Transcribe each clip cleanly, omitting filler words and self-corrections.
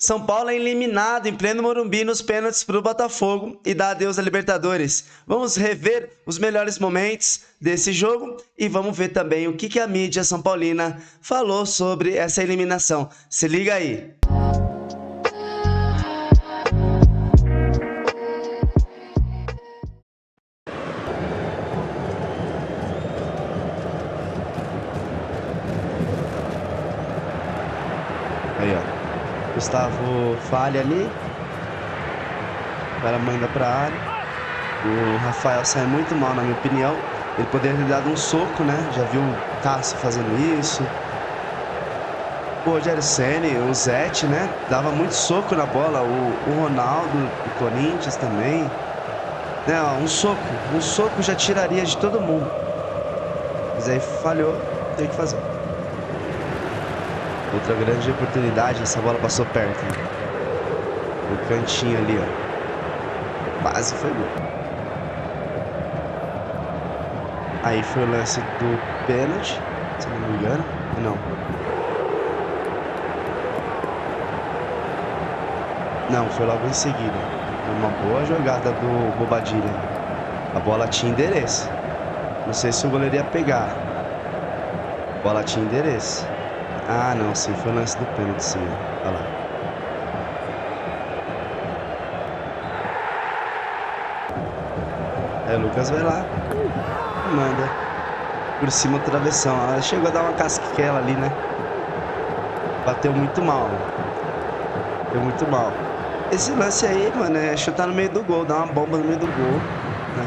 São Paulo é eliminado em pleno Morumbi nos pênaltis para o Botafogo e dá adeus à Libertadores. Vamos rever os melhores momentos desse jogo e vamos ver também o que a mídia São Paulina falou sobre essa eliminação. Se liga aí. Aí, ó. Gustavo falha ali. O cara manda pra área. O Rafael sai muito mal, na minha opinião. Ele poderia ter dado um soco, né? Já viu o Cássio fazendo isso. O Rogério Ceni, o Zete, né? Dava muito soco na bola. O Ronaldo, do Corinthians também. Né? Um soco já tiraria de todo mundo. Mas aí falhou, tem que fazer. Outra grande oportunidade, essa bola passou perto. Né? No cantinho ali, ó. Quase foi gol. Aí foi o lance do pênalti, se não me engano. Não, foi logo em seguida. Uma boa jogada do Bobadilha. A bola tinha endereço. Não sei se o goleiro ia pegar. A bola tinha endereço. Ah, não, sim, foi o lance do pênalti, sim. Olha lá. Aí o Lucas vai lá. Manda. Por cima do travessão. Ela chegou a dar uma casquela ali, né? Bateu muito mal. Bateu muito mal. Esse lance aí, mano, é chutar no meio do gol. Dar uma bomba no meio do gol, né?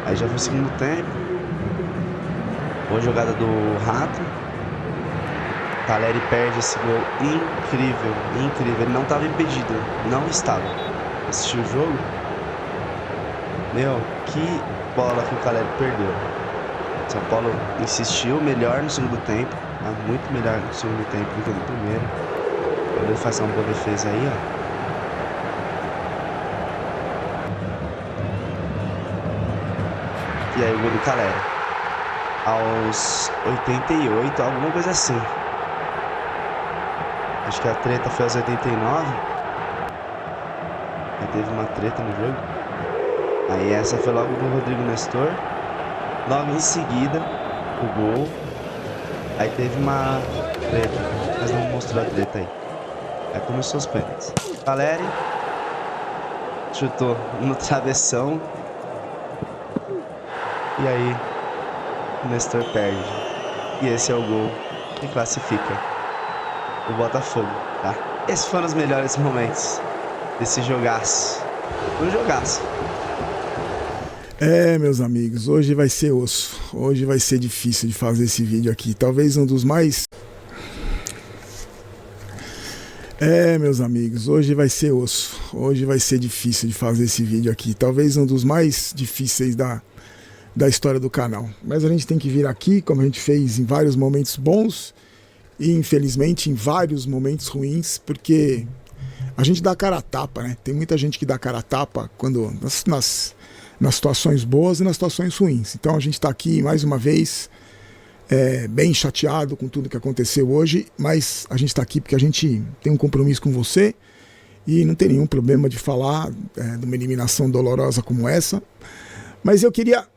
Aí já foi o segundo tempo. Boa jogada do Rato. Caleri perde esse gol incrível, incrível. Ele não estava impedido, não estava. Assistiu o jogo? Meu, que bola que o Caleri perdeu. São Paulo insistiu melhor no segundo tempo, muito melhor no segundo tempo do que no primeiro. Ele faz uma boa defesa aí, ó. E aí o gol do Caleri. Aos 88, alguma coisa assim. Acho que a treta foi aos 89. Já teve uma treta no jogo. Aí essa foi logo do Rodrigo Nestor. Logo em seguida, o gol. Aí teve uma treta, mas não mostrou a treta aí. Aí começou os pênaltis. Caleri chutou no travessão. E aí o Nestor perde. E esse é o gol que classifica o Botafogo, tá? Esses foram os melhores momentos desse jogaço. Um jogaço. Meus amigos, hoje vai ser osso. Hoje vai ser difícil de fazer esse vídeo aqui. Talvez um dos mais... meus amigos, hoje vai ser osso. Hoje vai ser difícil de fazer esse vídeo aqui. Talvez um dos mais difíceis da história do canal. Mas a gente tem que vir aqui, como a gente fez em vários momentos bons e infelizmente em vários momentos ruins, porque a gente dá a cara a tapa, né? Tem muita gente que dá a cara a tapa quando nas situações boas e nas situações ruins. Então a gente está aqui mais uma vez bem chateado com tudo que aconteceu hoje, mas a gente está aqui porque a gente tem um compromisso com você e não tem nenhum problema de falar de uma eliminação dolorosa como essa. Mas eu queria...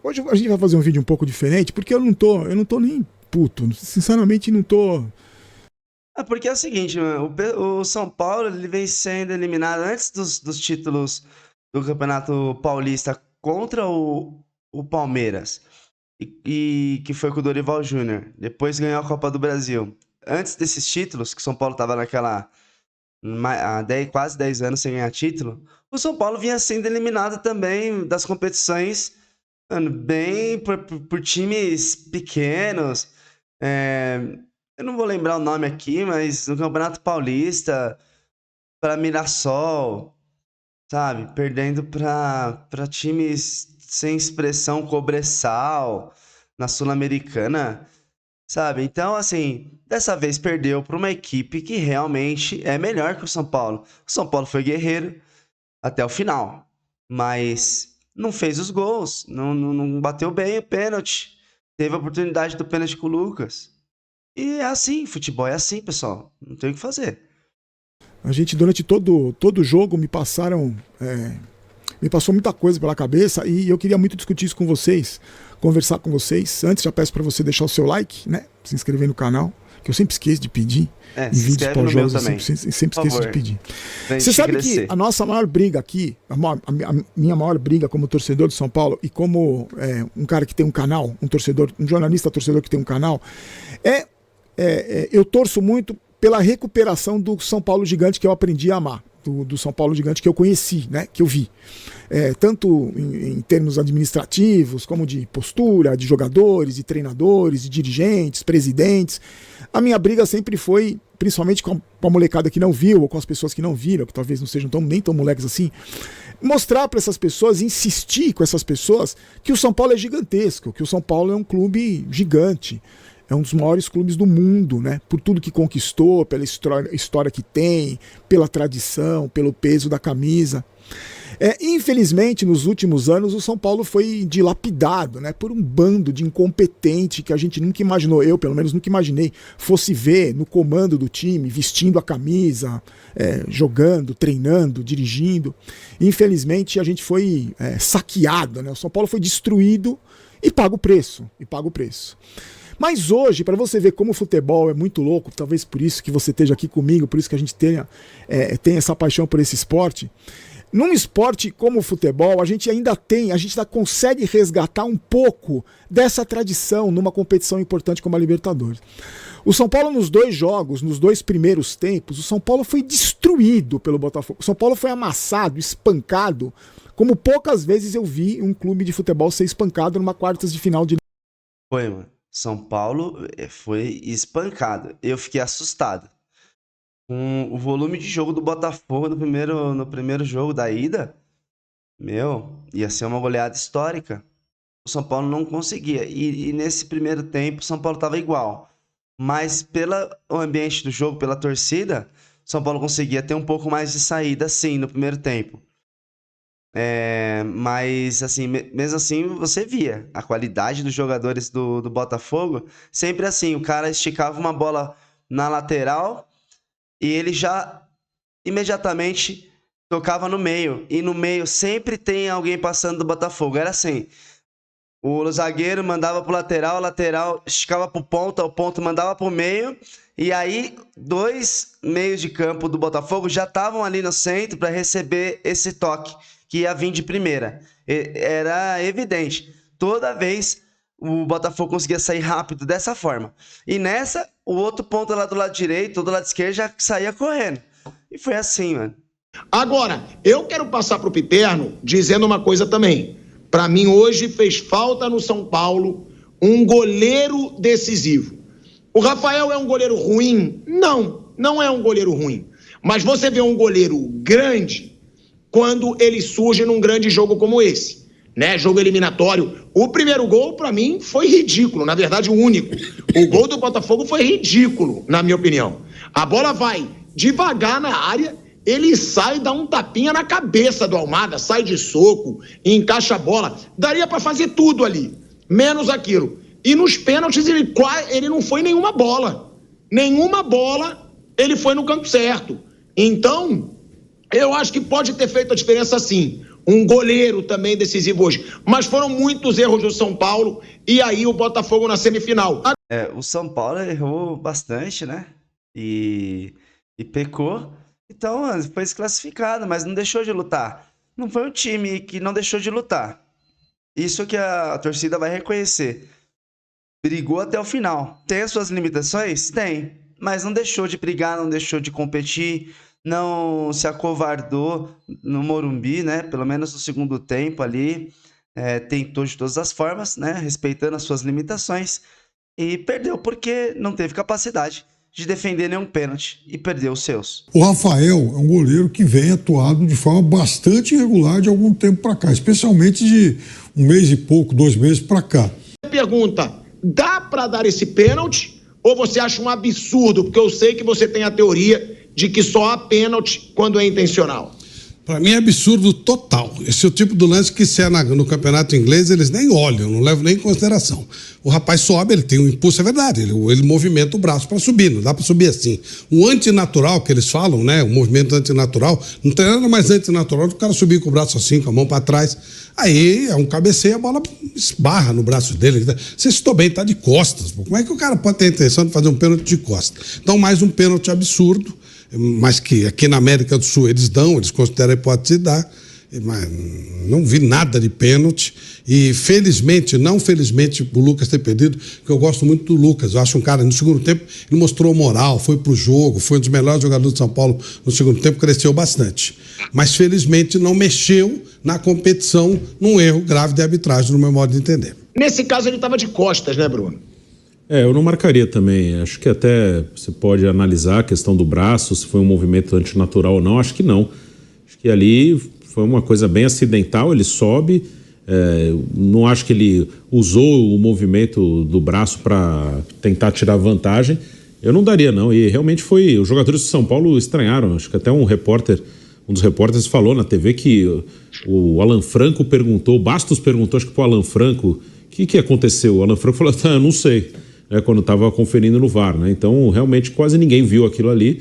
hoje a gente vai fazer um vídeo um pouco diferente, porque eu não tô nem puto. Sinceramente, não tô... Porque é o seguinte, mano, o São Paulo ele vem sendo eliminado antes dos títulos do Campeonato Paulista contra o Palmeiras, e que foi com o Dorival Júnior. Depois ganhou a Copa do Brasil. Antes desses títulos, que o São Paulo estava há quase 10 anos sem ganhar título, o São Paulo vinha sendo eliminado também das competições, mano, bem por times pequenos. Eu não vou lembrar o nome aqui, mas no Campeonato Paulista, para Mirassol, sabe? Perdendo para times sem expressão, Cobressal, na Sul-Americana, sabe? Então, assim, dessa vez perdeu para uma equipe que realmente é melhor que o São Paulo. O São Paulo foi guerreiro até o final, mas não fez os gols, não bateu bem o pênalti. Teve a oportunidade do pênalti com o Lucas. E é assim, futebol é assim, pessoal. Não tem o que fazer. A gente, durante todo o jogo, me passou muita coisa pela cabeça e eu queria muito discutir isso com vocês, conversar com vocês. Antes, já peço para você deixar o seu like, né? Se inscrever no canal, que eu sempre esqueço de pedir. Em Se vídeos inscreve no meu pós-jogos, também. eu sempre esqueço de pedir. Você Você sabe que a nossa maior briga aqui, a minha maior briga como torcedor de São Paulo e como um cara que tem um canal, um jornalista torcedor que tem um canal, eu torço muito pela recuperação do São Paulo gigante que eu aprendi a amar, do São Paulo gigante que eu conheci, né, que eu vi. Tanto em termos administrativos, como de postura, de jogadores, de treinadores, de dirigentes, presidentes. A minha briga sempre foi, principalmente com a molecada que não viu, ou com as pessoas que não viram, que talvez não sejam nem tão moleques assim, mostrar para essas pessoas, insistir com essas pessoas que o São Paulo é gigantesco, que o São Paulo é um clube gigante. É um dos maiores clubes do mundo, né? Por tudo que conquistou, pela história que tem, pela tradição, pelo peso da camisa. Infelizmente, nos últimos anos, o São Paulo foi dilapidado, né, por um bando de incompetente que a gente nunca imaginou, eu pelo menos nunca imaginei, fosse ver no comando do time, vestindo a camisa, jogando, treinando, dirigindo. Infelizmente, a gente foi saqueado, né? O São Paulo foi destruído e paga o preço. Mas hoje, para você ver como o futebol é muito louco, talvez por isso que você esteja aqui comigo, por isso que a gente tem essa paixão por esse esporte. Num esporte como o futebol, a gente ainda consegue resgatar um pouco dessa tradição numa competição importante como a Libertadores. O São Paulo, nos 2 jogos, nos 2 primeiros tempos, o São Paulo foi destruído pelo Botafogo. O São Paulo foi amassado, espancado, como poucas vezes eu vi um clube de futebol ser espancado numa quartas de final de... Foi, mano. São Paulo foi espancado. Eu fiquei assustado. Com o volume de jogo do Botafogo no primeiro jogo da ida, ia ser uma goleada histórica. O São Paulo não conseguia. E nesse primeiro tempo, o São Paulo estava igual. Mas pelo ambiente do jogo, pela torcida, o São Paulo conseguia ter um pouco mais de saída, sim, no primeiro tempo. Mas, assim, mesmo assim, você via a qualidade dos jogadores do Botafogo. Sempre assim, o cara esticava uma bola na lateral e ele já imediatamente tocava no meio. E no meio sempre tem alguém passando do Botafogo. Era assim, o zagueiro mandava pro lateral, o lateral esticava pro ponta, o ponta mandava pro meio. E aí, 2 meios de campo do Botafogo já estavam ali no centro para receber esse toque que ia vir de primeira. Era evidente. Toda vez o Botafogo conseguia sair rápido dessa forma. E nessa, o outro ponto lá do lado direito, do lado esquerdo, já saía correndo. E foi assim, mano. Agora, eu quero passar pro Piperno dizendo uma coisa também. Para mim, hoje fez falta no São Paulo um goleiro decisivo. O Rafael é um goleiro ruim? Não é um goleiro ruim. Mas você vê um goleiro grande quando ele surge num grande jogo como esse, né? Jogo eliminatório. O primeiro gol, para mim, foi ridículo. Na verdade, o único. O gol do Botafogo foi ridículo, na minha opinião. A bola vai devagar na área, ele sai, dá um tapinha na cabeça do Almada, sai de soco, encaixa a bola. Daria para fazer tudo ali, menos aquilo. E nos pênaltis ele não foi nenhuma bola. Nenhuma bola ele foi no canto certo. Então, eu acho que pode ter feito a diferença sim. Um goleiro também decisivo hoje. Mas foram muitos erros do São Paulo e aí o Botafogo na semifinal. O São Paulo errou bastante, né? E pecou. Então, foi desclassificado, mas não deixou de lutar. Não foi um time que não deixou de lutar. Isso que a torcida vai reconhecer. Brigou até o final. Tem as suas limitações? Tem. Mas não deixou de brigar, não deixou de competir, não se acovardou no Morumbi, né? Pelo menos no segundo tempo ali. Tentou de todas as formas, né? Respeitando as suas limitações. E perdeu porque não teve capacidade de defender nenhum pênalti e perdeu os seus. O Rafael é um goleiro que vem atuado de forma bastante irregular de algum tempo para cá, especialmente de 1 mês e pouco, 2 meses para cá. Pergunta, dá para dar esse pênalti ou você acha um absurdo? Porque eu sei que você tem a teoria de que só há pênalti quando é intencional. Para mim é absurdo total. Esse é o tipo do lance que, se é no campeonato inglês, eles nem olham, não levam nem em consideração. O rapaz sobe, ele tem um impulso, é verdade, ele movimenta o braço para subir, não dá para subir assim. O antinatural que eles falam, né, o movimento antinatural, não tem nada mais antinatural do que o cara subir com o braço assim, com a mão para trás. Aí é um cabeceio, a bola esbarra no braço dele. Você citou bem, tá de costas. Pô. Como é que o cara pode ter a intenção de fazer um pênalti de costas? Então, mais um pênalti absurdo, mas que aqui na América do Sul eles consideram a hipótese de dar, mas não vi nada de pênalti e felizmente o Lucas ter perdido, porque eu gosto muito do Lucas, eu acho um cara, no segundo tempo ele mostrou moral, foi pro jogo, foi um dos melhores jogadores de São Paulo no segundo tempo, cresceu bastante, mas felizmente não mexeu na competição num erro grave de arbitragem, no meu modo de entender. Nesse caso ele estava de costas, né, Bruno? Eu não marcaria também. Acho que até você pode analisar a questão do braço, se foi um movimento antinatural ou não. Acho que não. Acho que ali foi uma coisa bem acidental. Ele sobe. Não acho que ele usou o movimento do braço para tentar tirar vantagem. Eu não daria, não. E realmente foi... Os jogadores de São Paulo estranharam. Acho que até um dos repórteres falou na TV que o Alan Franco perguntou, o Bastos perguntou, acho que para o Alan Franco, o que aconteceu? O Alan Franco falou, não sei. Quando estava conferindo no VAR, né? Então, realmente, quase ninguém viu aquilo ali.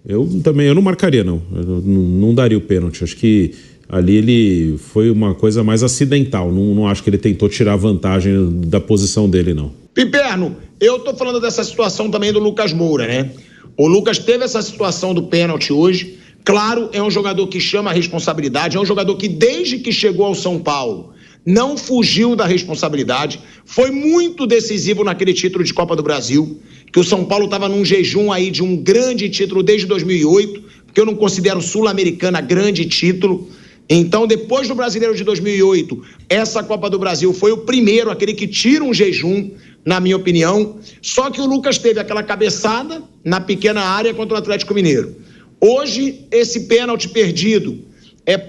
Eu não marcaria, não. Eu não daria o pênalti. Acho que ali ele foi uma coisa mais acidental. Não acho que ele tentou tirar vantagem da posição dele, não. Piperno, eu tô falando dessa situação também do Lucas Moura, né? O Lucas teve essa situação do pênalti hoje. Claro, é um jogador que chama a responsabilidade, é um jogador que desde que chegou ao São Paulo não fugiu da responsabilidade, foi muito decisivo naquele título de Copa do Brasil, que o São Paulo estava num jejum aí de um grande título desde 2008, porque eu não considero Sul-Americana grande título. Então, depois do Brasileiro de 2008, essa Copa do Brasil foi o primeiro, aquele que tira um jejum, na minha opinião. Só que o Lucas teve aquela cabeçada na pequena área contra o Atlético Mineiro. Hoje, esse pênalti perdido,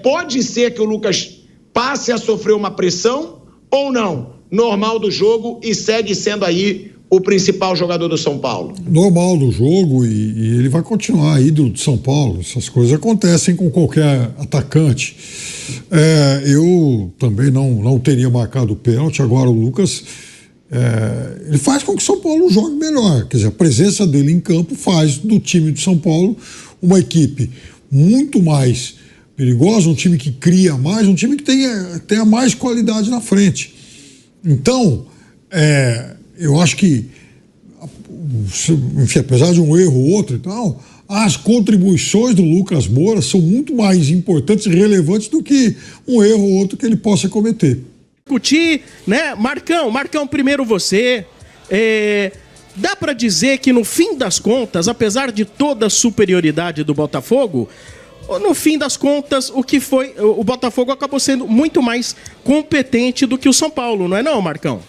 pode ser que o Lucas passe a sofrer uma pressão ou não? Normal do jogo e segue sendo aí o principal jogador do São Paulo. Normal do jogo e ele vai continuar ídolo de São Paulo. Essas coisas acontecem com qualquer atacante. Eu também não teria marcado o pênalti. Agora o Lucas, ele faz com que o São Paulo jogue melhor. Quer dizer, a presença dele em campo faz do time de São Paulo uma equipe muito mais perigosa, um time que cria mais, um time que tenha mais qualidade na frente. Então, eu acho que, enfim, apesar de um erro ou outro e tal, as contribuições do Lucas Moura são muito mais importantes e relevantes do que um erro ou outro que ele possa cometer. Discutir, né? Marcão, primeiro você. Dá para dizer que no fim das contas, apesar de toda a superioridade do Botafogo, no fim das contas, o Botafogo acabou sendo muito mais competente do que o São Paulo, não é não, Marcão?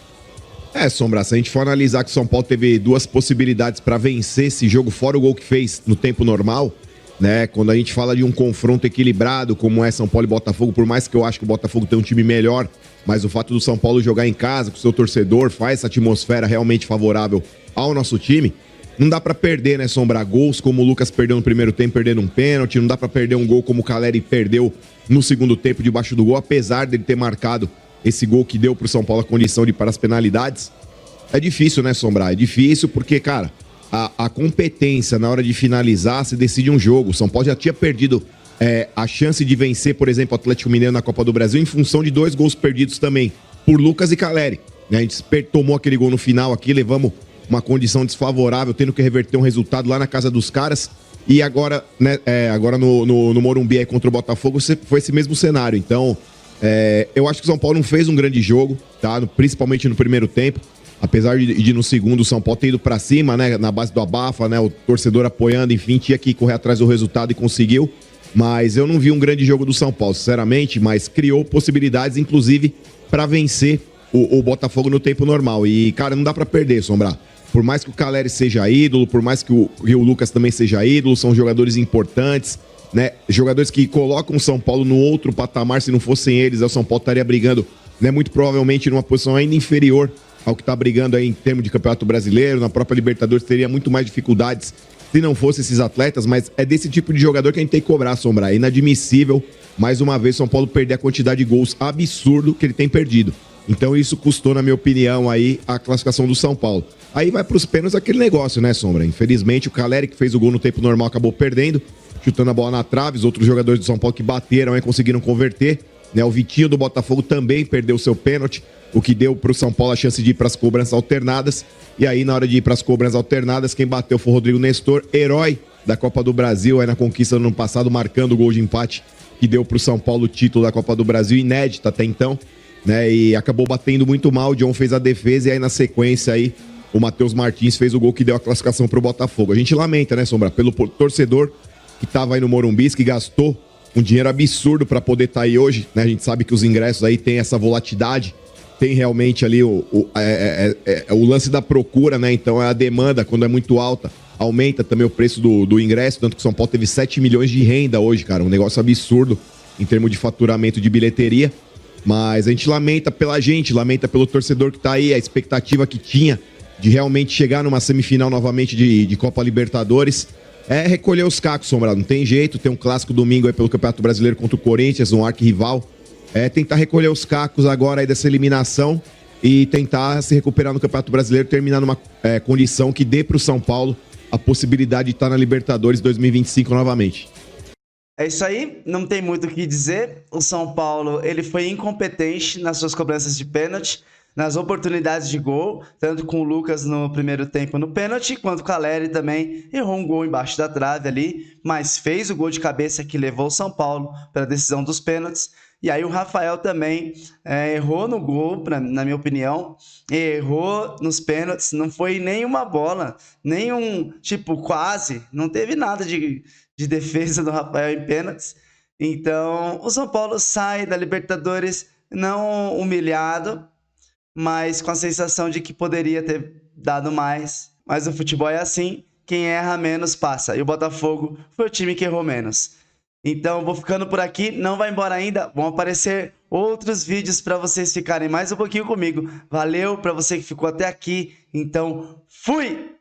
Sombra, se a gente for analisar que o São Paulo teve duas possibilidades para vencer esse jogo, fora o gol que fez no tempo normal, né? Quando a gente fala de um confronto equilibrado, como é São Paulo e Botafogo, por mais que eu acho que o Botafogo tem um time melhor, mas o fato do São Paulo jogar em casa, com o seu torcedor, faz essa atmosfera realmente favorável ao nosso time. Não dá pra perder, né, Sombra? Gols como o Lucas perdeu no primeiro tempo, perdendo um pênalti. Não dá pra perder um gol como o Caleri perdeu no segundo tempo debaixo do gol, apesar dele ter marcado esse gol que deu pro São Paulo a condição de ir para as penalidades. É difícil, né, Sombra? É difícil porque, cara, a competência na hora de finalizar se decide um jogo. O São Paulo já tinha perdido a chance de vencer, por exemplo, o Atlético Mineiro na Copa do Brasil em função de 2 gols perdidos também, por Lucas e Caleri. Né? A gente tomou aquele gol no final aqui, levamos uma condição desfavorável, tendo que reverter um resultado lá na casa dos caras. E agora, né, agora no Morumbi aí contra o Botafogo, foi esse mesmo cenário. Então, eu acho que o São Paulo não fez um grande jogo, tá? Principalmente no primeiro tempo. Apesar de no segundo o São Paulo ter ido pra cima, né? Na base do abafa, né? O torcedor apoiando, enfim, tinha que correr atrás do resultado e conseguiu. Mas eu não vi um grande jogo do São Paulo, sinceramente, mas criou possibilidades, inclusive, para vencer o Botafogo no tempo normal. E, cara, não dá pra perder, Sombra. Por mais que o Caleri seja ídolo, por mais que o Lucas também seja ídolo, são jogadores importantes, né? Jogadores que colocam o São Paulo no outro patamar. Se não fossem eles, o São Paulo estaria brigando, né? Muito provavelmente numa posição ainda inferior ao que está brigando aí em termos de Campeonato Brasileiro. Na própria Libertadores teria muito mais dificuldades se não fosse esses atletas, mas é desse tipo de jogador que a gente tem que cobrar, Sombra. É inadmissível, mais uma vez, São Paulo perder a quantidade de gols absurdo que ele tem perdido. Então isso custou, na minha opinião, aí a classificação do São Paulo. Aí vai pros pênaltis aquele negócio, né, Sombra? Infelizmente, o Caleri, que fez o gol no tempo normal, acabou perdendo, chutando a bola na trave. Os outros jogadores do São Paulo que bateram aí conseguiram converter, né? O Vitinho do Botafogo também perdeu o seu pênalti, o que deu pro São Paulo a chance de ir pras cobranças alternadas. E aí, na hora de ir pras cobranças alternadas, quem bateu foi o Rodrigo Nestor, herói da Copa do Brasil, aí na conquista do ano passado, marcando o gol de empate que deu pro São Paulo o título da Copa do Brasil, inédito até então, né? E acabou batendo muito mal. O John fez a defesa e aí na sequência aí o Matheus Martins fez o gol que deu a classificação pro Botafogo. A gente lamenta, né, Sombra, pelo torcedor que tava aí no Morumbi, que gastou um dinheiro absurdo para poder estar aí hoje, né? A gente sabe que os ingressos aí tem essa volatilidade, tem realmente ali o lance da procura, né? Então a demanda, quando é muito alta, aumenta também o preço do ingresso, tanto que o São Paulo teve 7 milhões de renda hoje, cara, um negócio absurdo em termos de faturamento de bilheteria. Mas a gente lamenta pela gente, lamenta pelo torcedor que tá aí, a expectativa que tinha de realmente chegar numa semifinal novamente de Copa Libertadores. É recolher os cacos, Sombra, não tem jeito. Tem um clássico domingo aí pelo Campeonato Brasileiro contra o Corinthians, um arquirrival. É tentar recolher os cacos agora aí dessa eliminação e tentar se recuperar no Campeonato Brasileiro, terminar numa condição que dê pro São Paulo a possibilidade de estar na Libertadores 2025 novamente. É isso aí, não tem muito o que dizer. O São Paulo, ele foi incompetente nas suas cobranças de pênalti, nas oportunidades de gol, tanto com o Lucas no primeiro tempo no pênalti, quanto o Caleri também errou um gol embaixo da trave ali, mas fez o gol de cabeça que levou o São Paulo para a decisão dos pênaltis. E aí o Rafael também errou no gol, na minha opinião, errou nos pênaltis, não foi nenhuma bola, nenhum, quase, não teve nada de defesa do Rafael em pênaltis. Então, o São Paulo sai da Libertadores não humilhado, mas com a sensação de que poderia ter dado mais. Mas o futebol é assim, quem erra menos passa. E o Botafogo foi o time que errou menos. Então, vou ficando por aqui, não vai embora ainda, vão aparecer outros vídeos para vocês ficarem mais um pouquinho comigo. Valeu para você que ficou até aqui, então fui!